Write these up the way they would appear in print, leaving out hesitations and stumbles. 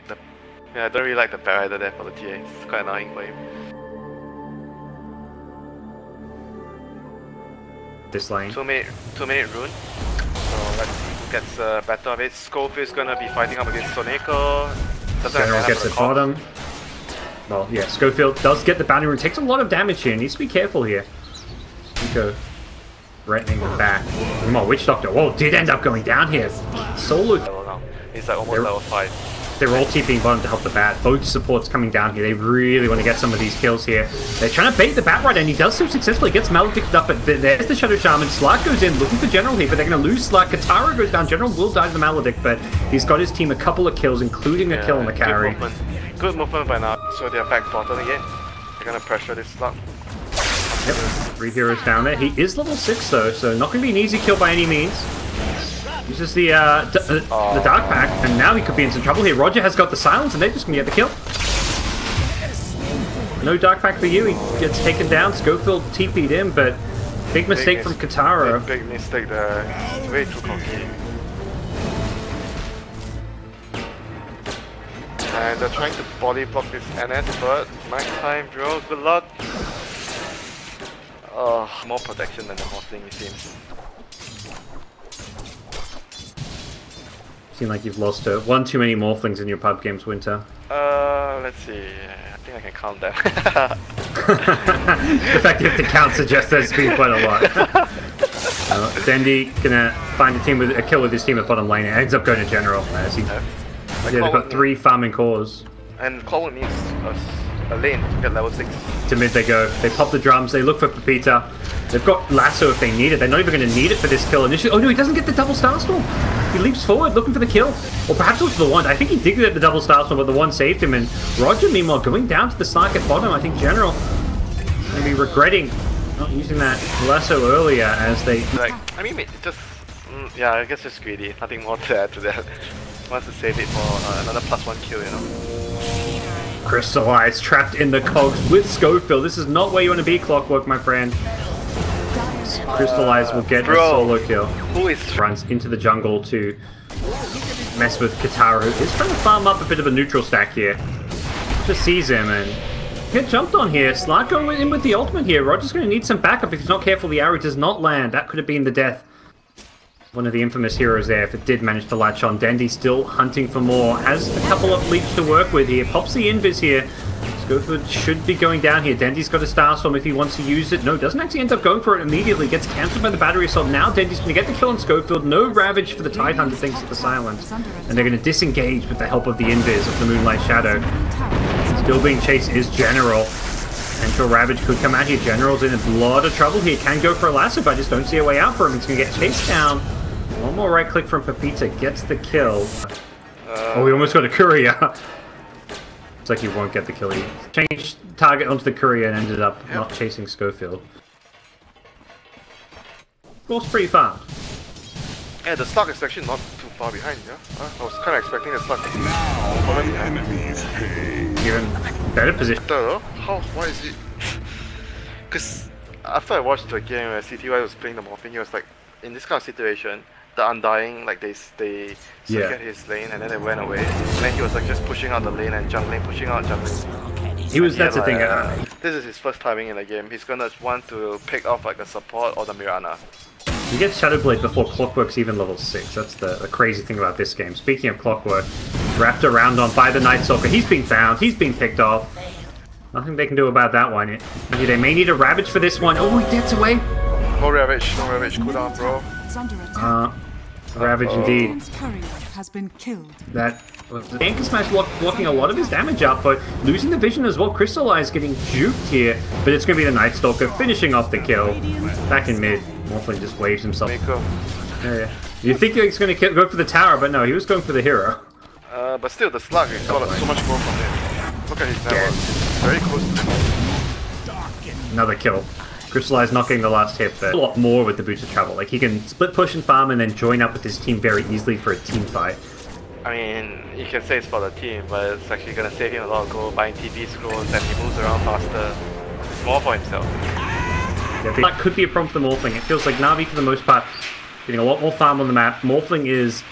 the I don't really like the Bat Rider there for the TA. It's quite annoying for him. This lane. 2-minute rune. So let's see who gets better of it. Schofield's gonna be fighting up against Soneko. General gets at bottom. Well, yeah, Schofield does get the bounty rune. Takes a lot of damage here. Needs to be careful here. Nico threatening the back. Come on, Witch Doctor. Whoa, did end up going down here. Solo. He's like almost level 5. They're all TPing bottom to help the bat. Both supports coming down here. They really want to get some of these kills here. They're trying to bait the bat right, and he does so successfully. Gets maledicted up, but there's the Shadow Shaman. Slark goes in, looking for General here, but they're going to lose Slark. Katara goes down. General will die to the maledict, but he's got his team a couple of kills, including a kill on the carry. Good movement by now. So they're back bottom again. They're going to pressure this Slark. Yep, 3 heroes down there. He is level 6 though, so not going to be an easy kill by any means. Uses the Dark Pack, and now he could be in some trouble here. Roger has got the silence, and they're just going to get the kill. No Dark Pack for you. He gets taken down. Schofield TP'd him, but big mistake from Katara. Big mistake there. It's way too cocky. And they're trying to body block this NS, but night time, bro. Good luck. More protection than the Morphling, it seems. Seem like you've lost one too many Morphlings in your pub games, Winter. Let's see. I think I can count them. The fact you have to count suggests there's been quite a lot. Dendi gonna find a team with a kill with his team at bottom lane. It ends up going to General. As they've got 3 farming cores. And Clockwork needs a lane to get level 6. To mid they go. They pop the drums. They look for Pepita. They've got Lasso if they need it. They're not even going to need it for this kill initially. Oh no, he doesn't get the double Starstorm. He leaps forward looking for the kill. Or perhaps it was the wand. I think he did get the double Starstorm, but the wand saved him. And Roger, meanwhile, going down to the Slark at bottom. I think General going to be regretting not using that Lasso earlier as they... Like, I mean, it just... yeah, I guess it's greedy. Nothing more to add to that. Wants to save it for another +1 kill, you know. Crystallize trapped in the cogs with Schofield. This is not where you want to be, Clockwork, my friend. Crystallize will get a solo kill. Who is runs into the jungle to mess with Katara, who is trying to farm up a bit of a neutral stack here. Just sees him and get jumped on here. Slark going in with the ultimate here. Roger's going to need some backup if he's not careful. The arrow does not land. That could have been the death. One of the infamous heroes there if it did manage to latch on. Dendi still hunting for more. Has a couple of leaps to work with here. Pops the invis here. Schofield should be going down here. Dendi's got a Starstorm if he wants to use it. No, doesn't actually end up going for it immediately. Gets cancelled by the battery assault. Now Dendi's going to get the kill on Schofield. No Ravage for the Tidehunter thanks to the silence. And they're going to disengage with the help of the invis of the Moonlight Shadow. Still being chased is General. Potential Ravage could come out here. General's in a lot of trouble here. Can go for a lasso, but I just don't see a way out for him. He's going to get chased down. One more right click from Pepita. Gets the kill. Oh, we almost got a courier. It's like he won't get the kill. He changed target onto the courier and ended up not chasing Schofield. Goes pretty far. Yeah, the Slark is actually not too far behind, yeah? I was kind of expecting the Slark to be behind. Even better position. I don't know. Why is it? Because after I watched the game where CTY was playing the Morphing, he was like, in this kind of situation, the Undying, like they get his lane and then they went away. And then he was like just pushing out the lane and jungling, pushing out jungling. He was, that's the thing. This is his first timing in the game. He's gonna want to pick off like a support or the Mirana. He gets Shadowblade before Clockwork's even level 6. That's the crazy thing about this game. Speaking of Clockwork, wrapped around on by the Night Stalker. He's been found. He's been picked off. Nothing they can do about that one. They may need a Ravage for this one. Oh, he gets away. No Ravage, cooldown, bro. Ravage indeed. Has been killed. That the Anchor Smash blocking a lot of his damage up, but losing the vision as well. Crystallize getting juked here, but it's going to be the Night Stalker finishing off the kill. Back in mid, Morphling just waves himself. Yeah. You think he's going to go for the tower, but no, he was going for the hero. But still, the Slug has got so much more from him. Look at his network. Very close to him. Another kill. Crystallize not getting the last hit, but a lot more with the Boots of Travel. Like, he can split push and farm and then join up with his team very easily for a team fight. I mean, you can say it's for the team, but it's actually going to save him a lot of gold, buying TP scrolls, and he moves around faster. It's more for himself. Yeah, that could be a problem for the Morphling. It feels like Navi, for the most part, getting a lot more farm on the map. Morphling is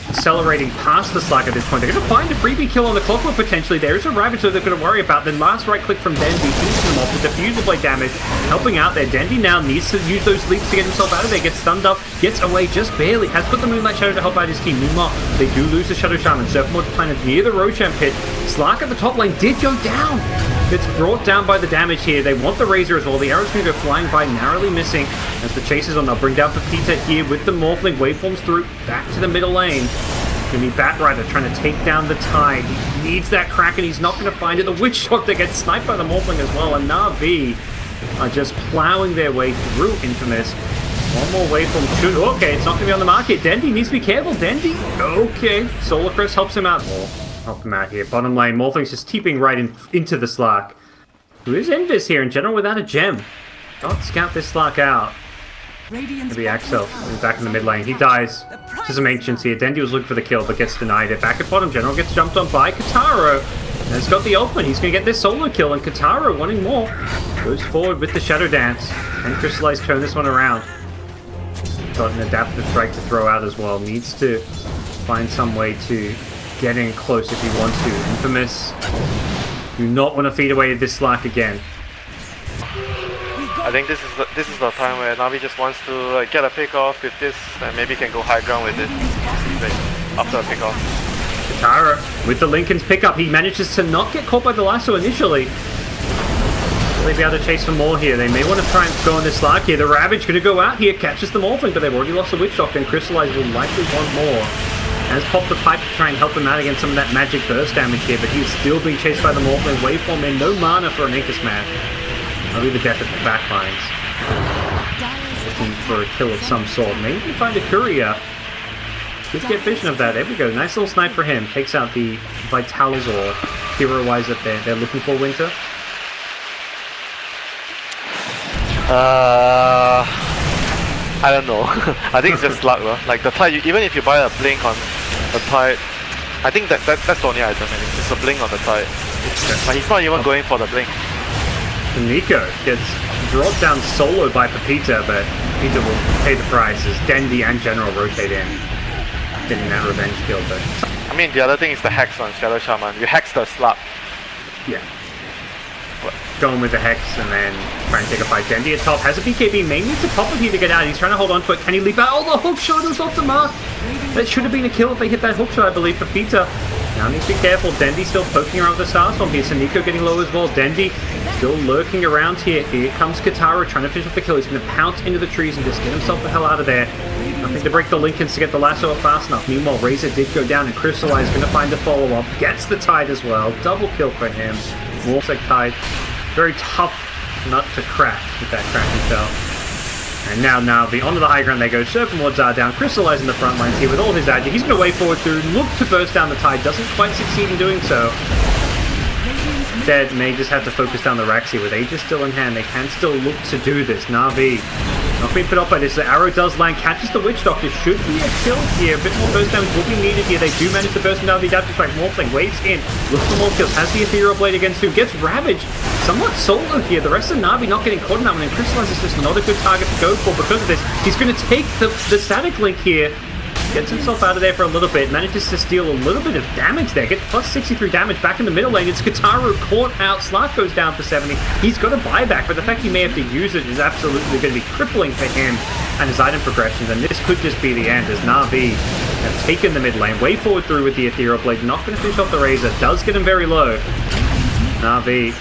accelerating past the Slack at this point. They're going to find a freebie kill on the Clockwork potentially. There is a Ravage that they're going to worry about. Then last right click from Dendy, finishing them off with Diffusal Blade damage, helping out there. Dendy now needs to use those leaps to get himself out of there. Gets stunned up, gets away just barely. Has put the Moonlight Shadow to help out his team. Meanwhile, they do lose the Shadow Shaman. Surfboard planted near the Roshan pit. Slark at the top lane did go down. It's brought down by the damage here. They want the Razor as well. The arrow's going to go flying by, narrowly missing as the chase is on. They'll bring down Pepita here with the Morphling. Waveforms through, back to the middle lane. Going to be Batrider trying to take down the Tide. He needs that Kraken. He's not going to find it. The Witch Doctor gets sniped by the Morphling as well. And Navi are just plowing their way through Infamous. One more waveform should... Okay, it's not going to be on the market. Dendy needs to be careful. Dendy. Okay. Solar Crest helps him out. Help him out here. Bottom lane. Morphling's just teeping right into the Slark. Who is Invis here in general without a gem? Don't scout this Slark out. Maybe Axel. He's back in the mid lane. He dies to some Ancients here. Dendy was looking for the kill, but gets denied it. Back at bottom, General gets jumped on by Kataro. And it's got the ultimate. He's going to get this solo kill, and Kataro, wanting more, goes forward with the Shadow Dance. And Crystallize turn this one around. Got an adaptive strike to throw out as well. Needs to find some way to get in close if he wants to. Infamous. Do not want to feed away this Slark again. I think this is the time where Navi just wants to get a pick off with this, and maybe can go high ground with it after a pick off. Katara with the Linken's pickup. He manages to not get caught by the lasso initially. Will they be able to chase for more here? They may want to try and go on this Slark here. The Ravage going to go out here, catches the Morphling, but they've already lost the Witch Doctor, and Crystallize will likely want more. Has popped the pipe to try and help him out against some of that magic burst damage here, but he's still being chased by the Morphling. Waveform in, no mana for an Incus Man. I'll leave the death at the back lines. Looking for a kill of some sort. Maybe find a courier. Let's get vision of that. There we go. Nice little snipe for him. Takes out the Vitalis or hero-wise that they're looking for, Winter. I don't know. I think it's just luck, though. Like the Tide, even if you buy a blink on the Tide, I think that's the only item. I think it's a blink on the Tide. But he's not even going for the blink. Nico gets dropped down solo by Pepita, but Pepita will pay the price as Dendy and General rotate in. Getting that revenge kill, but... I mean, the other thing is the Hex on Shadow Shaman. You hex the slap. Yeah. Going with the Hex and then trying to take a fight. Dendy at top has a BKB. May needs to pop it here to get out. He's trying to hold on to it. Can he leap out? Oh, the hook shot was off the mark. That should have been a kill if they hit that hook shot, I believe, for Pepita. Now needs to be careful. Dendy still poking around with the Starstorm here. Nico getting low as well. Dendy still lurking around here. Here comes Katara trying to finish off the kill. He's going to pounce into the trees and just get himself the hell out of there. Nothing to break the Lincolns to get the lasso up fast enough. Meanwhile, Razor did go down and Crystallize going to find a follow-up. Gets the Tide as well. Double kill for him. Warsec Tide. Very tough nut to crack with that Kraken spell. And now Navi onto the high ground they go. Serpent Wards are down. Crystallize in the front lines here with all his agi. He's going to wave forward through, look to burst down the Tide. Doesn't quite succeed in doing so. Instead, may just have to focus down the racks here with Aegis still in hand. They can still look to do this. Navi not being put off by this. The arrow does land, catches the Witch Doctor. Should be a kill here. A bit more burst damage will be needed here. They do manage to burst down the adaptive strike. Morphling waves in, looks for more kills. Has the Ethereal Blade against him. Gets Ravaged. Somewhat solo here. The rest of Navi not getting caught in that one. And Crystallize is just not a good target to go for because of this. He's going to take the static link here. Gets himself out of there for a little bit. Manages to steal a little bit of damage there. Gets plus 63 damage back in the middle lane. It's Kataro caught out. Slark goes down for 70. He's got a buyback, but the fact he may have to use it is absolutely going to be crippling for him and his item progressions. And this could just be the end as Navi have taken the mid lane. Way forward through with the Ethereal Blade. Not going to finish off the Razor. Does get him very low. Navi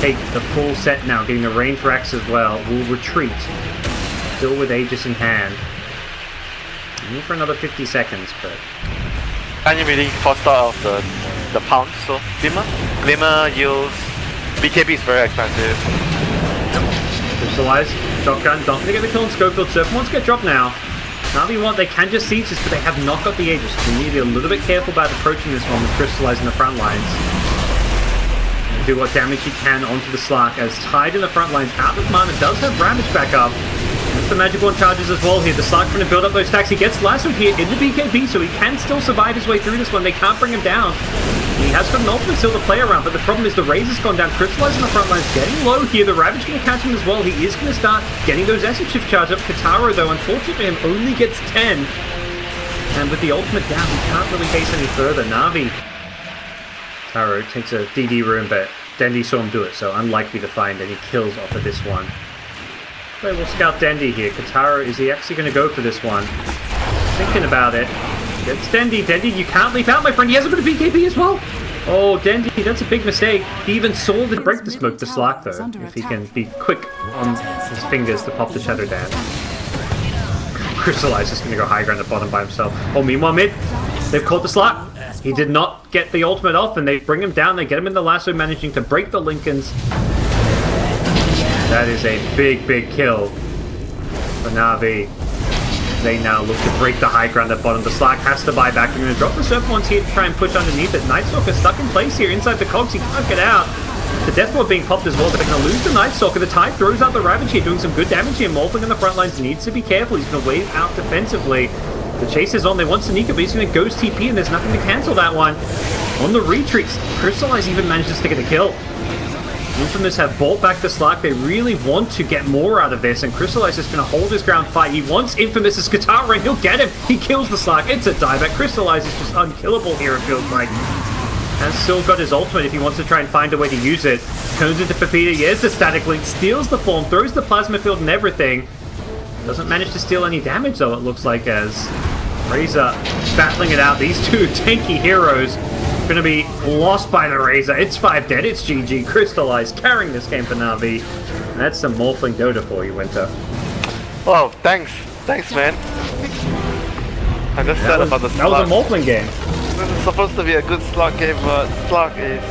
take the full set now. Getting the range racks as well. Will retreat. Still with Aegis in hand. Only for another 50 seconds, but... Can't you really cost out of the pounce, so... Glimmer yields... BKB is very expensive. Crystallize, shotgun, don't get the kill on Scopefield. Serpent wants to get dropped now. Navi want, they can just siege this, but they have not got the Aegis. So we need to be a little bit careful about approaching this one with Crystallize in the front lines. Do what damage he can onto the Slark, as Tide in the front lines. Out of mana, does have Ravage back up. That's the Magic Wand charges as well here. The Slark trying to build up those stacks. He gets lassoed here in the BKB, so he can still survive his way through this one. They can't bring him down. He has got an ultimate still to play around, but the problem is the Razor's gone down. Crystallize in the front lines, getting low here. The Ravage going to catch him as well. He is going to start getting those Essence Shift charge up. Kataro, though, unfortunately for him, only gets 10. And with the ultimate down, he can't really haste any further. Navi Taro takes a DD room, but Dendi saw him do it, so unlikely to find any kills off of this one. But we'll scout Dendi here. Kataro, is he actually going to go for this one? Thinking about it. It's Dendi. Dendi, you can't leap out, my friend. He has a bit of BKB as well. Oh, Dendi, that's a big mistake. He even saw the break the smoke to Slark, though, if he can be quick on his fingers to pop the Shadow Dance. Crystallize is going to go high ground at bottom by himself. Oh, meanwhile, mid, they've caught the Slark. He did not get the ultimate off, and they bring him down. They get him in the lasso, managing to break the Lincolns. That is a big, big kill for Navi. They now look to break the high ground at bottom. The Slark has to buy back. They're going to drop the Serpent once here to try and push underneath it. Nightstalker stuck in place here inside the cogs. He can't get out. The Death Ward being popped as well. They're going to lose the Nightstalker. The Tide throws out the Ravage here, doing some good damage here. Morphling on the front lines needs to be careful. He's going to wave out defensively. The chase is on. They want Sanika, but he's going to ghost TP, and there's nothing to cancel that one. On the retreats, Crystallize even manages to get a kill. Infamous have bought back the Slark. They really want to get more out of this, and Crystallize is going to hold his ground fight. He wants Infamous's guitar, and he'll get him. He kills the Slark. It's a dieback. Crystallize is just unkillable here, it feels like. Has still got his ultimate if he wants to try and find a way to use it. Turns into Pepita. Here's the Static Link. Steals the form. Throws the Plasma Field and everything. Doesn't manage to steal any damage, though, it looks like, as Razor battling it out. These two tanky heroes going to be lost by the Razor. It's 5 dead. It's GG. Crystallize carrying this game for Navi. And that's some Morphling Dota for you, Winter. Well, thanks. Thanks, man. I just said about the Slark. That was a Morphling game. This is supposed to be a good Slark game, but Slark is...